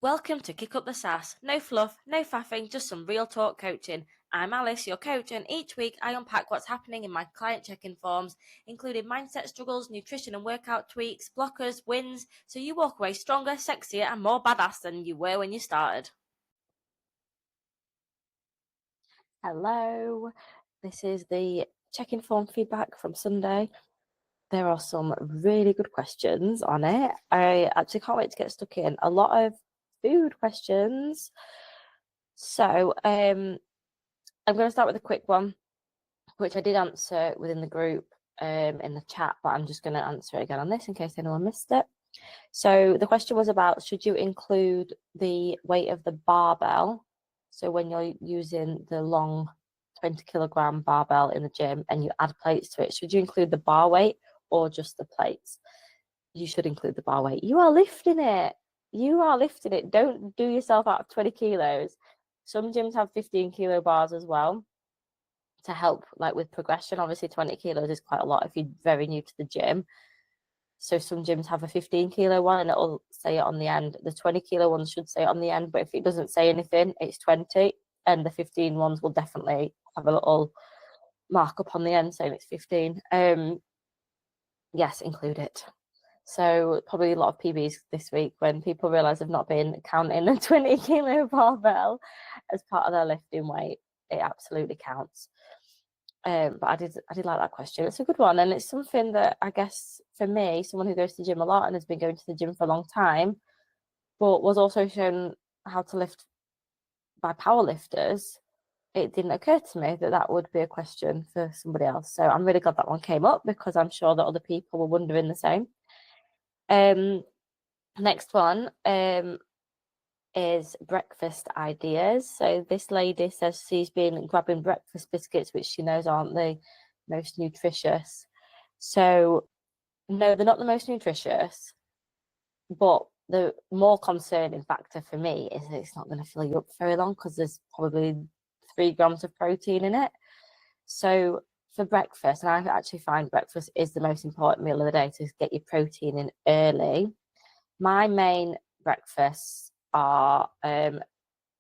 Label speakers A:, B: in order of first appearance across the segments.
A: Welcome to Kick Up the Sass. No fluff, no faffing, just some real talk coaching. I'm Alice, your coach, and each week I unpack what's happening in my client check-in forms, including mindset struggles, nutrition and workout tweaks, blockers, wins, so you walk away stronger, sexier, and more badass than you were when you started. Hello, this is the check-in form feedback from Sunday. There are some really good questions on it. I actually can't wait to get stuck in. A lot of food questions. So I'm going to start with a quick one, which I did answer within the group in the chat, but I'm just going to answer it again on this in case anyone missed it. So the question was about, should you include the weight of the barbell? So when you're using the long 20 kilogram barbell in the gym and you add plates to it, should you include the bar weight or just the plates? You should include the bar weight. You are lifting it. You are lifting it. Don't do yourself out of 20 kilos. Some gyms have 15 kilo bars as well to help like with progression. Obviously 20 kilos is quite a lot if you're very new to the gym. So some gyms have a 15 kilo one and it'll say it on the end. The 20 kilo ones should say it on the end, but if it doesn't say anything, it's 20. And the 15 ones will definitely have a little markup on the end saying it's 15. Yes, include it. So probably a lot of PBs this week when people realise they've not been counting a 20 kilo barbell as part of their lifting weight. It absolutely counts. But I did like that question. It's a good one, and it's something that I guess for me, someone who goes to the gym a lot and has been going to the gym for a long time, but was also shown how to lift by powerlifters, it didn't occur to me that that would be a question for somebody else. So I'm really glad that one came up because I'm sure that other people were wondering the same. Next one is breakfast ideas. So this lady says she's been grabbing breakfast biscuits, which she knows aren't the most nutritious. So no, they're not the most nutritious, but the more concerning factor for me is that it's not going to fill you up very long because there's probably 3 grams of protein in it. So for breakfast, and I actually find breakfast is the most important meal of the day to get your protein in early. My main breakfasts are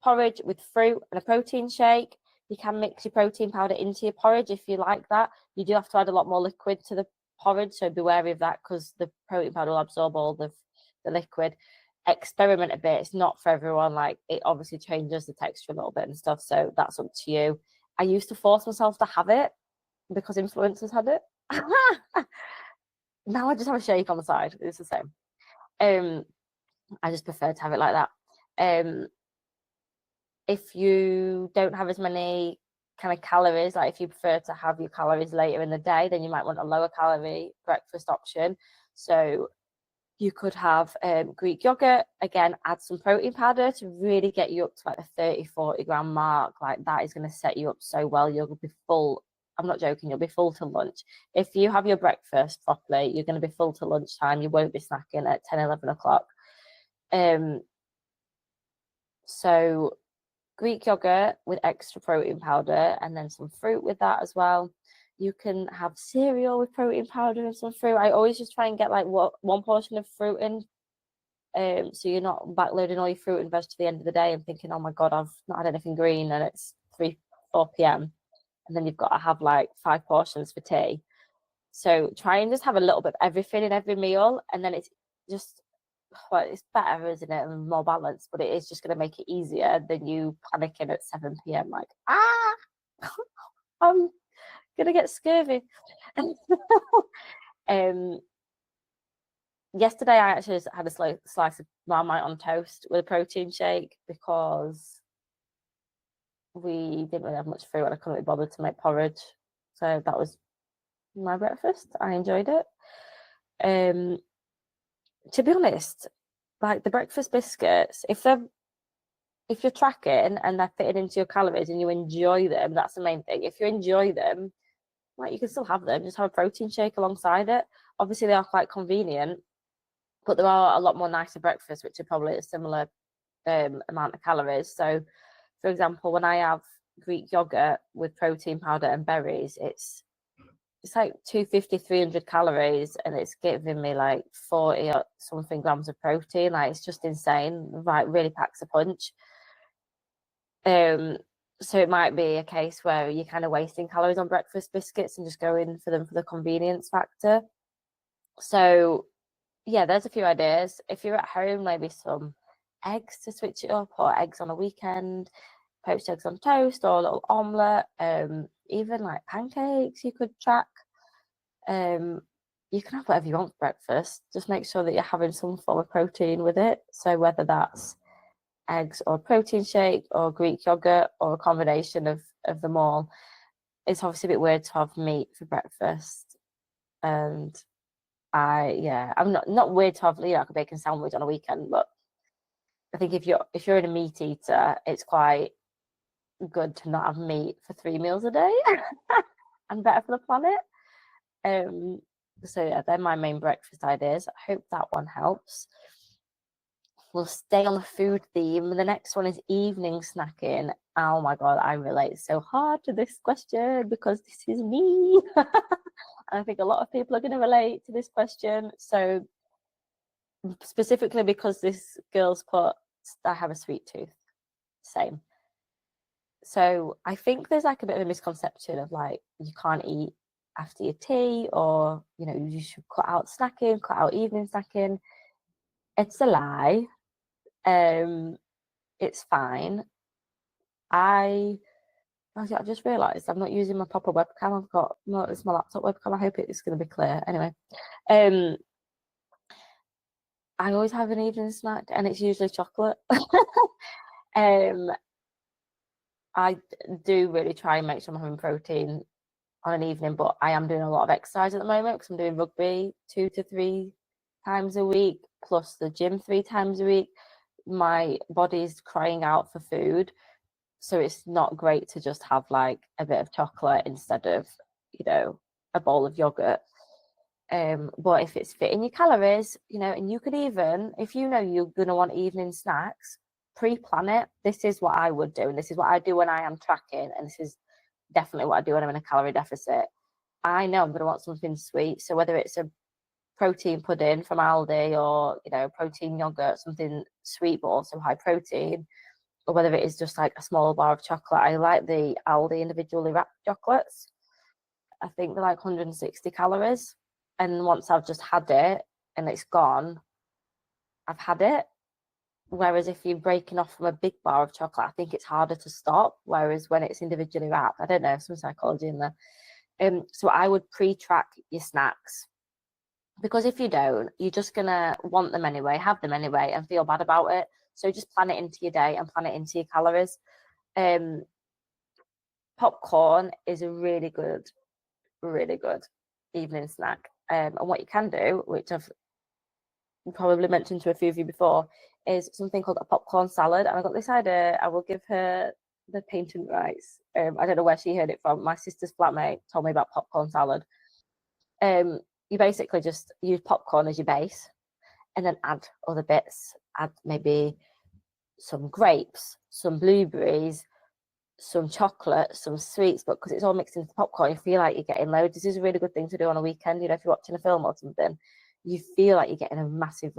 A: porridge with fruit and a protein shake. You can mix your protein powder into your porridge if you like that. You do have to add a lot more liquid to the porridge, so be wary of that because the protein powder will absorb all the liquid. Experiment a bit. It's not for everyone. Like it obviously changes the texture a little bit and stuff, so that's up to you. I used to force myself to have it because influencers had it. Now I just have a shake on the side. It's the same. I just prefer to have it like that. If you don't have as many kind of calories, like if you prefer to have your calories later in the day, then you might want a lower calorie breakfast option. So you could have Greek yogurt, again, add some protein powder to really get you up to like the 30, 40 gram mark. Like that is going to set you up so well. You'll be full. I'm not joking. You'll be full to lunch. If you have your breakfast properly, you're going to be full to lunchtime. You won't be snacking at 10, 11 o'clock. So Greek yogurt with extra protein powder and then some fruit with that as well. You can have cereal with protein powder and some fruit. I always just try and get like one portion of fruit in, so you're not backloading all your fruit and veg to the end of the day and thinking, oh my god, I've not had anything green and it's 4 p.m. and then you've got to have like 5 portions for tea. So try and just have a little bit of everything in every meal, and then it's just, well, it's better, isn't it, and more balanced, but it is just going to make it easier than you panicking at 7 p.m. like, I'm going to get scurvy. Yesterday I actually had a slice of Marmite on toast with a protein shake because we didn't really have much fruit and I couldn't be bothered to make porridge. So that was my breakfast. I enjoyed it. To be honest, like the breakfast biscuits, if you're tracking and they're fitting into your calories and you enjoy them, that's the main thing. If you enjoy them, like you can still have them, just have a protein shake alongside it. Obviously they are quite convenient, but there are a lot more nicer breakfasts which are probably a similar amount of calories. So for example, when I have Greek yogurt with protein powder and berries, it's it's like 250, 300 calories, and it's giving me like 40 or something grams of protein. Like it's just insane. Right, really packs a punch. So it might be a case where you're kind of wasting calories on breakfast biscuits and just going for them for the convenience factor. So yeah, there's a few ideas. If you're at home, maybe some eggs to switch it up, or eggs on a weekend, poached eggs on toast, or a little omelette. Even like pancakes you could track. You can have whatever you want for breakfast. Just make sure that you're having some form of protein with it. So whether that's eggs or protein shake or Greek yogurt or a combination of them all. It's obviously a bit weird to have meat for breakfast. And I'm not weird to have, like a bacon sandwich on a weekend, but I think if you're in a meat eater, it's quite good to not have meat for 3 meals a day and better for the planet. So yeah, they're my main breakfast ideas. I hope that one helps. We'll stay on the food theme. The next one is evening snacking. Oh my God, I relate so hard to this question because this is me. I think a lot of people are going to relate to this question. So specifically because this girl's put, I have a sweet tooth. Same. So I think there's like a bit of a misconception of like, you can't eat after your tea, or, you should cut out snacking, cut out evening snacking. It's a lie. It's fine. I've just realised I'm not using my proper webcam. It's my laptop webcam. I hope it's going to be clear. Anyway, I always have an evening snack, and it's usually chocolate. I do really try and make sure I'm having protein on an evening, but I am doing a lot of exercise at the moment because I'm doing rugby 2 to 3 times a week, plus the gym 3 times a week. My body's crying out for food. So it's not great to just have like a bit of chocolate instead of, a bowl of yogurt. But if it's fitting your calories, and you could even, if you know you're going to want evening snacks, pre-plan it. This is what I would do, and this is what I do when I am tracking, and this is definitely what I do when I'm in a calorie deficit. I know I'm going to want something sweet. So whether it's a protein pudding from Aldi, or, protein yogurt, something sweet but also high protein, or whether it is just like a small bar of chocolate. I like the Aldi individually wrapped chocolates. I think they're like 160 calories. And once I've just had it and it's gone, I've had it. Whereas if you're breaking off from a big bar of chocolate, I think it's harder to stop. Whereas when it's individually wrapped, I don't know, some psychology in there. So I would pre-track your snacks, because if you don't, you're just gonna want them anyway, have them anyway, and feel bad about it. So just plan it into your day and plan it into your calories. Popcorn is a really good evening snack. And what you can do, which I've probably mentioned to a few of you before, is something called a popcorn salad. And I got this idea. I will give her the patent rights. I don't know where she heard it from. My sister's flatmate told me about popcorn salad. You basically just use popcorn as your base, and then add other bits. Add maybe some grapes, some blueberries, some chocolate, some sweets, but because it's all mixed into popcorn, you feel like you're getting loads. This is a really good thing to do on a weekend. If you're watching a film or something, you feel like you're getting a massive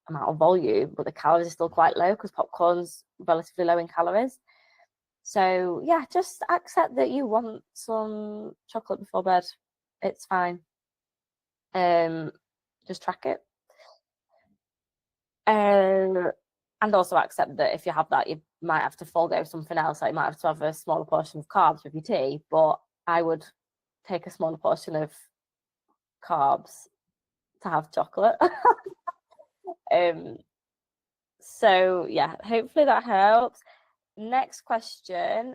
A: amount of volume, but the calories are still quite low because popcorn's relatively low in calories. So yeah, just accept that you want some chocolate before bed. It's fine. Just track it. And also accept that if you have that, you might have to forego something else. Like you might have to have a smaller portion of carbs with your tea, but I would take a smaller portion of carbs to have chocolate. So yeah, hopefully that helps. Next question.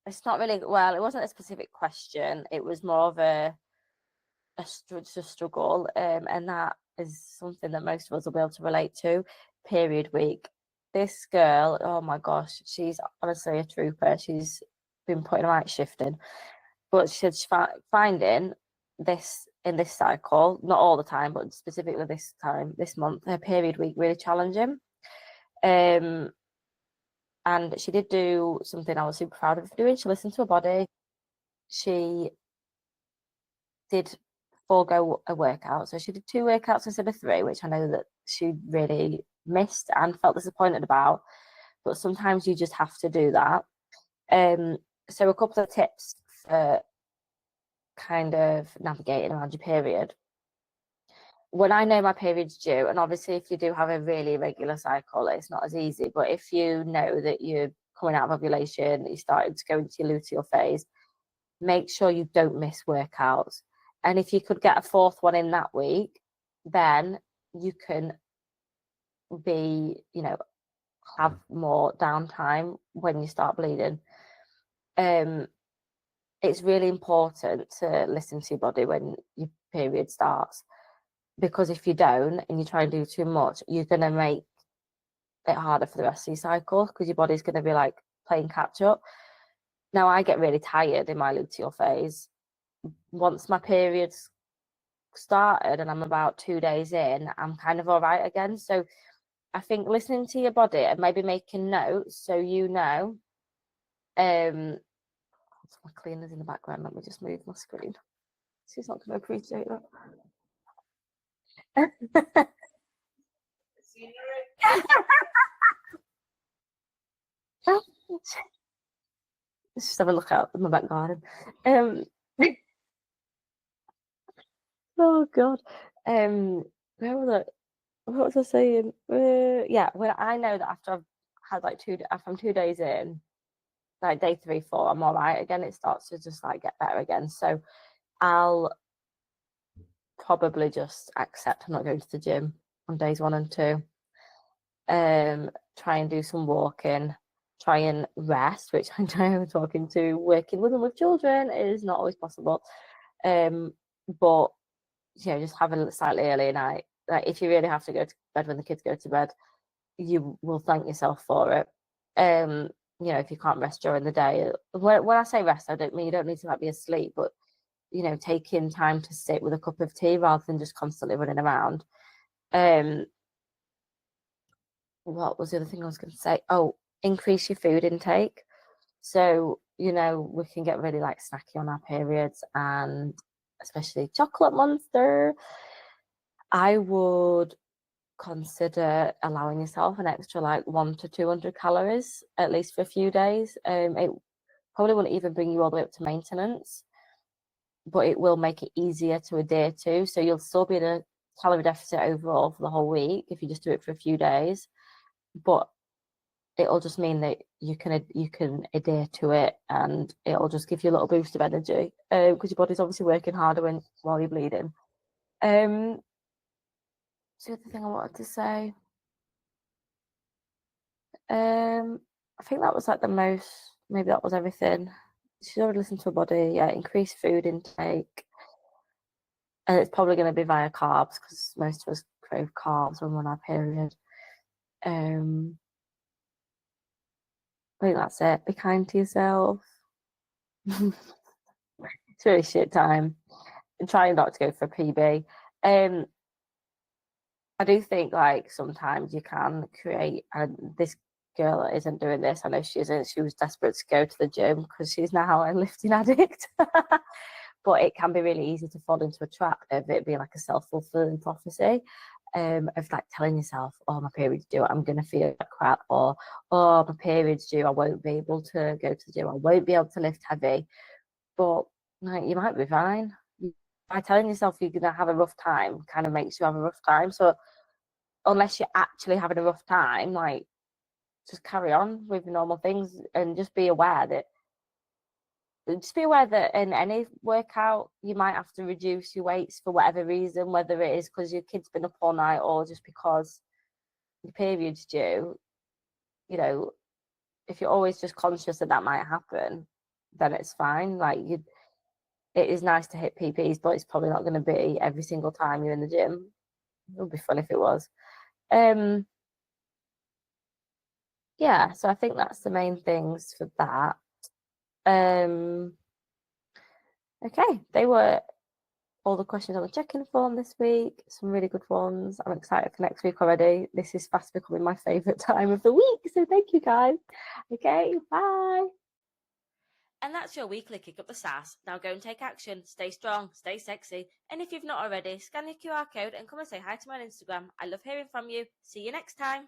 A: It's not really, well, it wasn't a specific question. It was more of a struggle, and that is something that most of us will be able to relate to. Period week. This girl, oh my gosh, she's honestly a trooper. She's been putting a right shift in, but she's finding this in this cycle, not all the time, but specifically this time, this month, her period week really challenging. And she did do something I was super proud of doing. She listened to her body. she did forego a workout. So she did 2 workouts instead of 3, which I know that she really missed and felt disappointed about. But sometimes you just have to do that. So a couple of tips for kind of navigating around your period. When I know my period's due, and obviously if you do have a really irregular cycle, it's not as easy, but if you know that you're coming out of ovulation, you're starting to go into your luteal phase, make sure you don't miss workouts. And if you could get a 4th one in that week, then you can have more downtime when you start bleeding. It's really important to listen to your body when your period starts, because if you don't and you try and do too much, you're going to make it harder for the rest of your cycle, because your body's going to be like playing catch up. Now, I get really tired in my luteal phase. Once my period's started and I'm about 2 days in, I'm kind of all right again. So I think listening to your body and maybe making notes so you know. My cleaner's in the background. Let me just move my screen. She's not going to appreciate that. Let's just have a look out in my back garden. Oh God. Where was it? What was I saying? Yeah, when I know that after I've had like after I'm 2 days in, like day 3, 4, I'm all right again. It starts to just like get better again. So I'll probably just accept I'm not going to the gym on days 1 and 2. Try and do some walking, try and rest, which I know working with children is not always possible. But just have a slightly earlier night. Like if you really have to go to bed when the kids go to bed, you will thank yourself for it. If you can't rest during the day. When I say rest, I don't mean you don't need to like be asleep, but taking time to sit with a cup of tea rather than just constantly running around. What was the other thing I was going to say? Oh, increase your food intake. So, we can get really like snacky on our periods, and especially chocolate monster. I would consider allowing yourself an extra like 100 to 200 calories, at least for a few days. It probably wouldn't even bring you all the way up to maintenance, but it will make it easier to adhere to. So you'll still be in a calorie deficit overall for the whole week if you just do it for a few days, but it'll just mean that you can adhere to it, and it'll just give you a little boost of energy, because your body's obviously working harder while you're bleeding. So the other thing I wanted to say, I think that was like the most. Maybe that was everything. She's already listened to her body. Yeah, increase food intake, and it's probably going to be via carbs, because most of us crave carbs when we're on our period. I think that's it. Be kind to yourself. It's really shit time. I'm trying not to go for a PB. I do think like sometimes you can create, and this girl isn't doing this. I know she isn't. She was desperate to go to the gym because she's now a lifting addict. But it can be really easy to fall into a trap of it being like a self-fulfilling prophecy, of like telling yourself, oh, my period's due, I'm going to feel like crap, or oh, my period's due, I won't be able to go to the gym, I won't be able to lift heavy. But like, you might be fine. By telling yourself you're going to have a rough time kind of makes you have a rough time. So unless you're actually having a rough time, like, just carry on with normal things, and just be aware that in any workout you might have to reduce your weights for whatever reason, whether it is because your kid's been up all night or just because your period's due. If you're always just conscious that might happen, then it's fine. Like, it is nice to hit PPs, but it's probably not going to be every single time you're in the gym. It would be fun if it was. Yeah, so I think that's the main things for that. Okay, they were all the questions on the check-in form this week. Some really good ones. I'm excited for next week already. This is fast becoming my favourite time of the week, so thank you guys. Okay, bye. And that's your weekly Kick Up the Sass. Now go and take action, stay strong, stay sexy, and if you've not already, scan the QR code and come and say hi to me on Instagram. I love hearing from you. See you next time.